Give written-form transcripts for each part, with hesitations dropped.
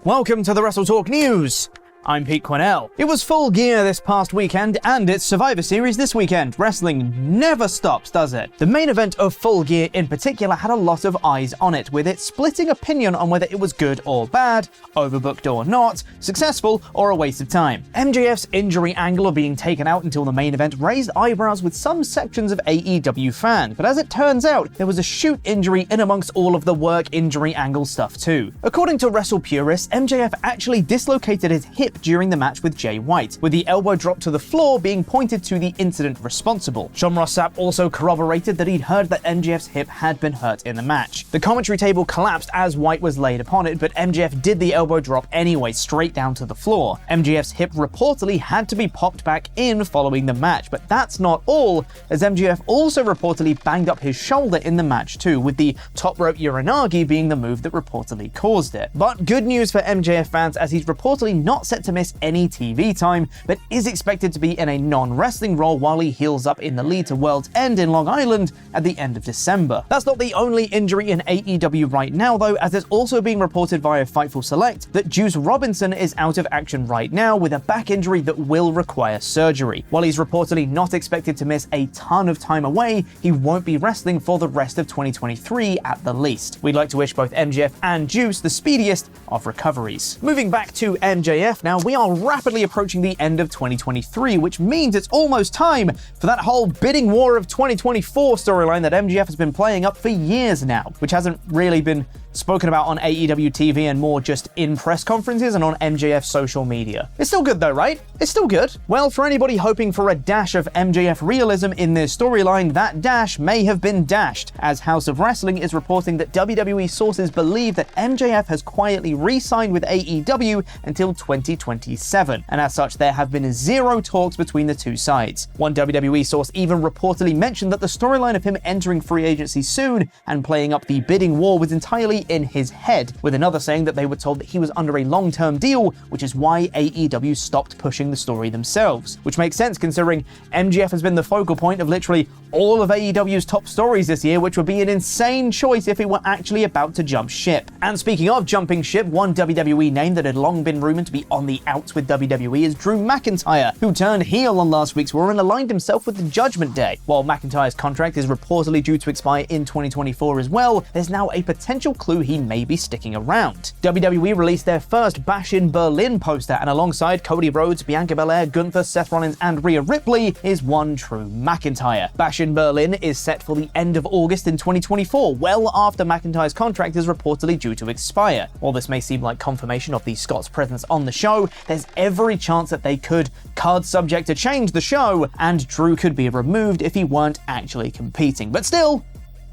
Welcome to the WrestleTalk News. I'm Quinnell. It was Full Gear this past weekend, and it's Survivor Series this weekend. Wrestling never stops, does it? The main event of Full Gear in particular had a lot of eyes on it, with it splitting opinion on whether it was good or bad, overbooked or not, successful or a waste of time. MJF's injury angle of being taken out until the main event raised eyebrows with some sections of AEW fans, but as it turns out, there was a shoot injury in amongst all of the work injury angle stuff too. According to Wrestle Purists, MJF actually dislocated his hip during the match with Jay White, with the elbow drop to the floor being pointed to the incident responsible. Sean Ross Sapp also corroborated that he'd heard that MJF's hip had been hurt in the match. The commentary table collapsed as White was laid upon it, but MJF did the elbow drop anyway, straight down to the floor. MJF's hip reportedly had to be popped back in following the match, but that's not all, as MJF also reportedly banged up his shoulder in the match too, with the top rope Uranagi being the move that reportedly caused it. But good news for MJF fans, as he's reportedly not set to miss any TV time, but is expected to be in a non-wrestling role while he heals up in the lead to World's End in Long Island at the end of December. That's not the only injury in AEW right now though, as it's also being reported via Fightful Select that Juice Robinson is out of action right now with a back injury that will require surgery. While he's reportedly not expected to miss a ton of time away, he won't be wrestling for the rest of 2023 at the least. We'd like to wish both MJF and Juice the speediest of recoveries. Moving back to MJF now, we are rapidly approaching the end of 2023, which means it's almost time for that whole bidding war of 2024 storyline that MJF has been playing up for years now, which hasn't really been spoken about on AEW TV and more just in press conferences and on MJF's social media. It's still good though, right? It's still good. Well, for anybody hoping for a dash of MJF realism in this storyline, that dash may have been dashed, as House of Wrestling is reporting that WWE sources believe that MJF has quietly re-signed with AEW until 2027, and as such there have been zero talks between the two sides. One WWE source even reportedly mentioned that the storyline of him entering free agency soon and playing up the bidding war was entirely in his head, with another saying that they were told that he was under a long-term deal, which is why AEW stopped pushing the story themselves. Which makes sense considering MJF has been the focal point of literally all of AEW's top stories this year, which would be an insane choice if he were actually about to jump ship. And speaking of jumping ship, one WWE name that had long been rumored to be on the outs with WWE is Drew McIntyre, who turned heel on last week's Raw and aligned himself with the Judgment Day. While McIntyre's contract is reportedly due to expire in 2024 as well, there's now a potential clue he may be sticking around. WWE released their first Bash in Berlin poster, and alongside Cody Rhodes, Bianca Belair, Gunther, Seth Rollins, and Rhea Ripley is one Drew McIntyre. Bash in Berlin is set for the end of August in 2024, well after McIntyre's contract is reportedly due to expire. While this may seem like confirmation of the Scots' presence on the show, there's every chance that they could, card subject to change, the show, and Drew could be removed if he weren't actually competing. But still,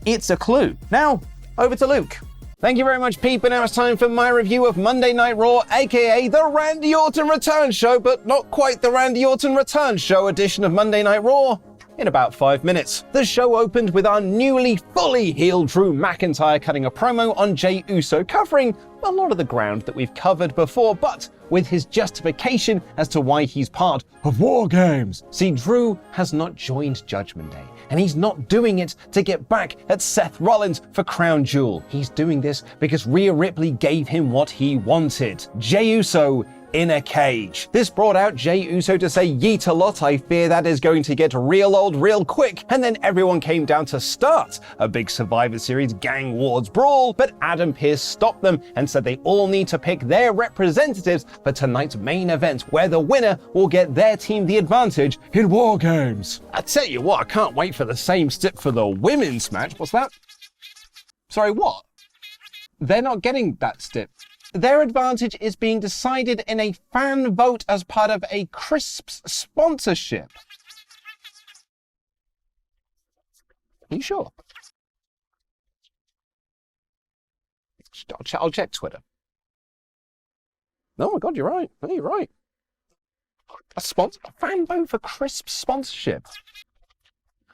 it's a clue. Now, over to Luke. Thank you very much, Pete, but now it's time for my review of Monday Night Raw, aka the Randy Orton Return Show, but not quite the Randy Orton Return Show edition of Monday Night Raw. In about 5 minutes. The show opened with our newly fully healed Drew McIntyre cutting a promo on Jey Uso, covering a lot of the ground that we've covered before, but with his justification as to why he's part of War Games. See, Drew has not joined Judgment Day, and he's not doing it to get back at Seth Rollins for Crown Jewel. He's doing this because Rhea Ripley gave him what he wanted. Jey Uso in a cage. This brought out Jey Uso to say yeet a lot. I fear that is going to get real old real quick. And then everyone came down to start a big Survivor Series Gang Wars brawl, but Adam Pearce stopped them and said they all need to pick their representatives for tonight's main event, where the winner will get their team the advantage in War Games. I tell you what, I can't wait for the same stip for the women's match. What's that? Sorry, what? They're not getting that stip. Their advantage is being decided in a fan vote as part of a Crisps sponsorship. Are you sure? I'll check Twitter. Oh my God, you're right. Oh, you're right. A fan vote for Crisps sponsorship.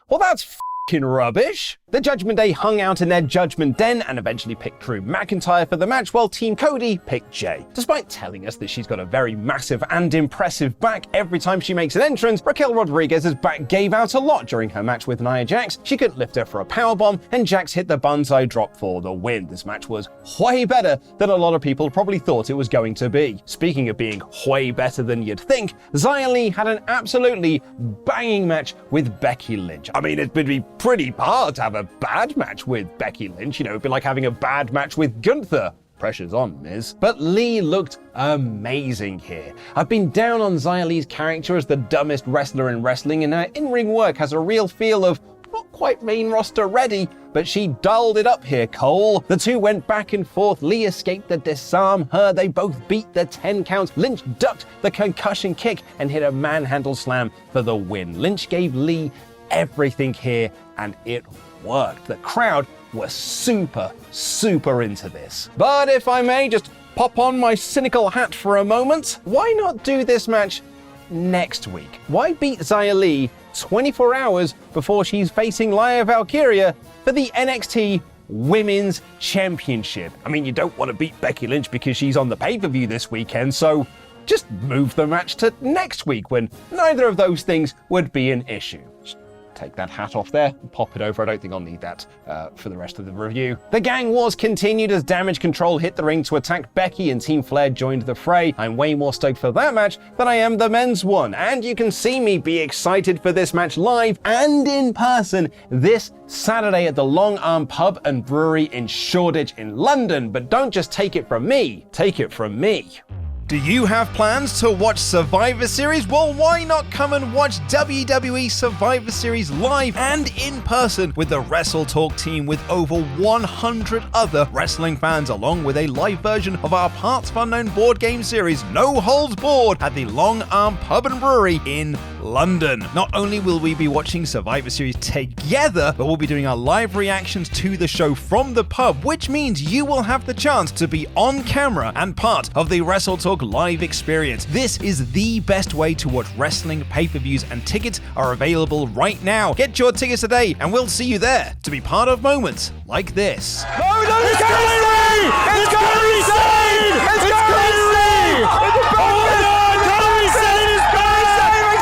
Well, that's rubbish. The Judgment Day hung out in their Judgment Den and eventually picked Drew McIntyre for the match, while Team Cody picked Jay. Despite telling us that she's got a very massive and impressive back every time she makes an entrance, Raquel Rodriguez's back gave out a lot during her match with Nia Jax. She couldn't lift her for a powerbomb, and Jax hit the banzai drop for the win. This match was way better than a lot of people probably thought it was going to be. Speaking of being way better than you'd think, Xia Li had an absolutely banging match with Becky Lynch. I mean, it would be pretty hard to have a bad match with Becky Lynch. You know, it'd be like having a bad match with Gunther. Pressure's on, Miz. But Lee looked amazing here. I've been down on Xia Li's character as the dumbest wrestler in wrestling, and her in-ring work has a real feel of not quite main roster ready, but she dialed it up here, Cole. The two went back and forth. Lee escaped the disarm her. They both beat the 10 counts. Lynch ducked the concussion kick and hit a manhandle slam for the win. Lynch gave Lee everything here, and it worked. The crowd were super into this. But if I may just pop on my cynical hat for a moment, why not do this match next week? Why beat Xia Li 24 hours before she's facing Lyra Valkyria for the NXT Women's Championship? I mean, you don't want to beat Becky Lynch because she's on the pay-per-view this weekend, so just move the match to next week when neither of those things would be an issue. Take that hat off there and pop it over. I don't think I'll need that for the rest of the review. The gang wars continued as Damage Control hit the ring to attack Becky, and Team Flair joined the fray. I'm way more stoked for that match than I am the men's one, and you can see me be excited for this match live and in person this Saturday at the Long Arm Pub and Brewery in Shoreditch in London. But don't just take it from me, take it from me. Do you have plans to watch Survivor Series? Well, why not come and watch WWE Survivor Series live and in person with the WrestleTalk team, with over 100 other wrestling fans, along with a live version of our Parts of Unknown board game series, No Holds Barred, at the Long Arm Pub and Brewery in London. Not only will we be watching Survivor Series together, but we'll be doing our live reactions to the show from the pub, which means you will have the chance to be on camera and part of the WrestleTalk live experience. This is the best way to watch wrestling pay-per-views, and tickets are available right now. Get your tickets today, and we'll see you there to be part of moments like this. No, it's Kyrie! It's Kyrie Sane! It's Kyrie! Oh my God! Kyrie Sane is back!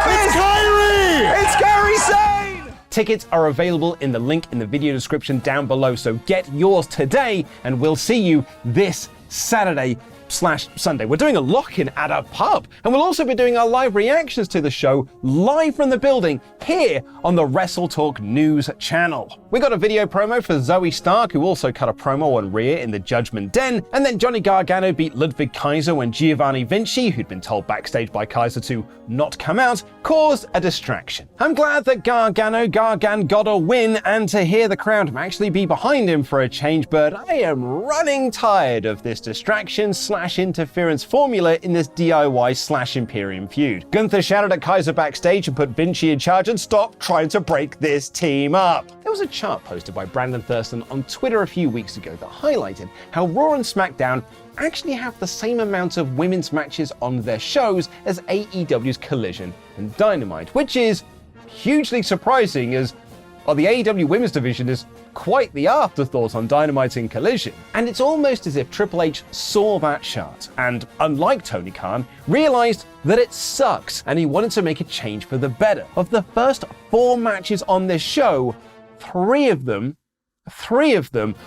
It's Kyrie! It's Kyrie Sane! Tickets are available in the link in the video description down below, so get yours today, and we'll see you this Saturday/Sunday. We're doing a lock-in at a pub, and we'll also be doing our live reactions to the show live from the building here on the WrestleTalk News channel. We got a video promo for Zoe Stark, who also cut a promo on Rhea in the Judgment Den, and then Johnny Gargano beat Ludwig Kaiser when Giovanni Vinci, who'd been told backstage by Kaiser to not come out, caused a distraction. I'm glad that Gargan got a win, and to hear the crowd actually be behind him for a change, but I am running tired of this distraction/interference formula in this DIY/Imperium feud. Gunther shouted at Kaiser backstage and put Vinci in charge and stopped trying to break this team up. There was a chart posted by Brandon Thurston on Twitter a few weeks ago that highlighted how Raw and SmackDown actually have the same amount of women's matches on their shows as AEW's Collision and Dynamite, which is hugely surprising, as well, the AEW women's division is quite the afterthought on Dynamite and Collision. And it's almost as if Triple H saw that chart and, unlike Tony Khan, realized that it sucks and he wanted to make a change for the better. Of the first 4 matches on this show, three of them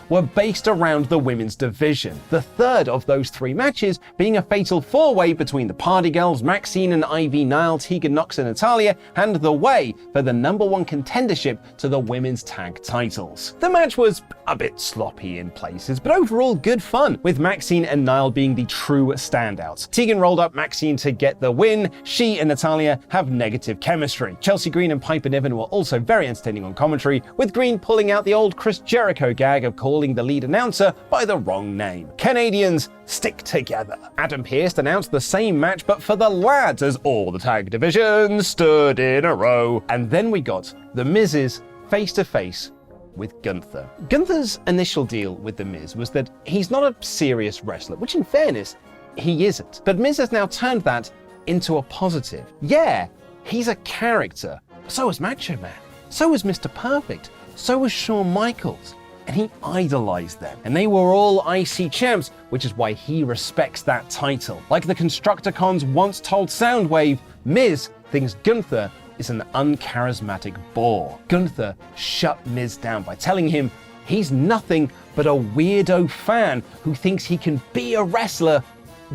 were based around the women's division. The third of those 3 matches being a fatal 4-way between the Party Girls, Maxine and Ivy Nile, Tegan Nox and Natalya, and the way for the #1 contendership to the women's tag titles. The match was a bit sloppy in places, but overall good fun, with Maxine and Nile being the true standouts. Tegan rolled up Maxine to get the win. She and Natalya have negative chemistry. Chelsea Green and Piper Niven were also very entertaining on commentary, with Green pulling out the old Chris Jericho gag of calling the lead announcer by the wrong name. Canadians stick together. Adam Pearce announced the same match but for the lads, as all the tag divisions stood in a row. And then we got The Miz's face-to-face with Gunther. Gunther's initial deal with The Miz was that he's not a serious wrestler, which in fairness, he isn't. But Miz has now turned that into a positive. Yeah, he's a character, so is Macho Man. So was Mr. Perfect. So was Shawn Michaels. And he idolized them. And they were all IC champs, which is why he respects that title. Like the Constructicons once told Soundwave, Miz thinks Gunther is an uncharismatic bore. Gunther shut Miz down by telling him he's nothing but a weirdo fan who thinks he can be a wrestler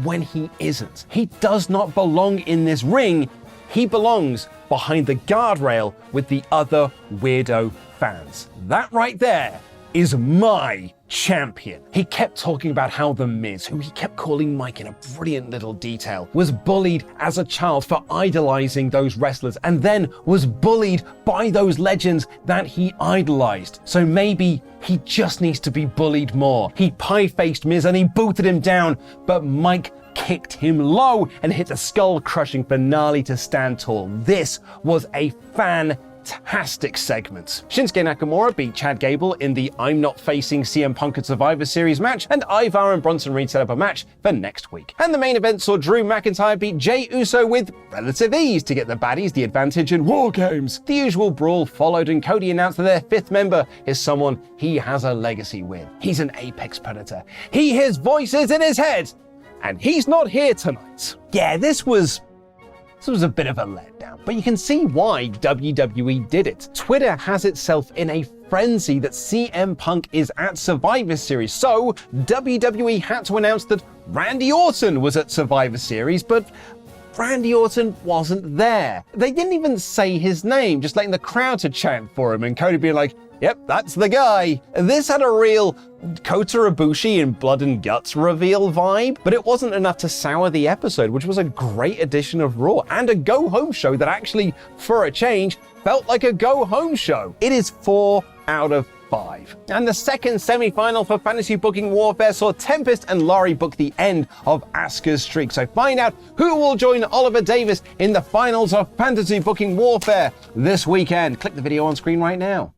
when he isn't. He does not belong in this ring. He belongs behind the guardrail with the other weirdo fans. That right there is my champion. He kept talking about how The Miz, who he kept calling Mike in a brilliant little detail, was bullied as a child for idolizing those wrestlers and then was bullied by those legends that he idolized. So maybe he just needs to be bullied more. He pie-faced Miz and he booted him down, but Mike kicked him low and hit a skull-crushing finale to stand tall. This was a fantastic segment. Shinsuke Nakamura beat Chad Gable in the I'm Not Facing CM Punk at Survivor Series match, and Ivar and Bronson Reed set up a match for next week. And the main event saw Drew McIntyre beat Jey Uso with relative ease to get the baddies the advantage in War Games. The usual brawl followed, and Cody announced that their fifth member is someone he has a legacy with. He's an apex predator. He hears voices in his head, and he's not here tonight. Yeah, this was a bit of a letdown, but you can see why WWE did it. Twitter has itself in a frenzy that CM Punk is at Survivor Series, so WWE had to announce that Randy Orton was at Survivor Series, but Randy Orton wasn't there. They didn't even say his name, just letting the crowd to chant for him, and Cody being like, yep, that's the guy. This had a real Kota Ibushi in Blood and Guts reveal vibe, but it wasn't enough to sour the episode, which was a great edition of Raw and a go-home show that actually, for a change, felt like a go-home show. It is 4 out of 5. And the second semi-final for Fantasy Booking Warfare saw Tempest and Laurie book the end of Asuka's streak. So find out who will join Oliver Davis in the finals of Fantasy Booking Warfare this weekend. Click the video on screen right now.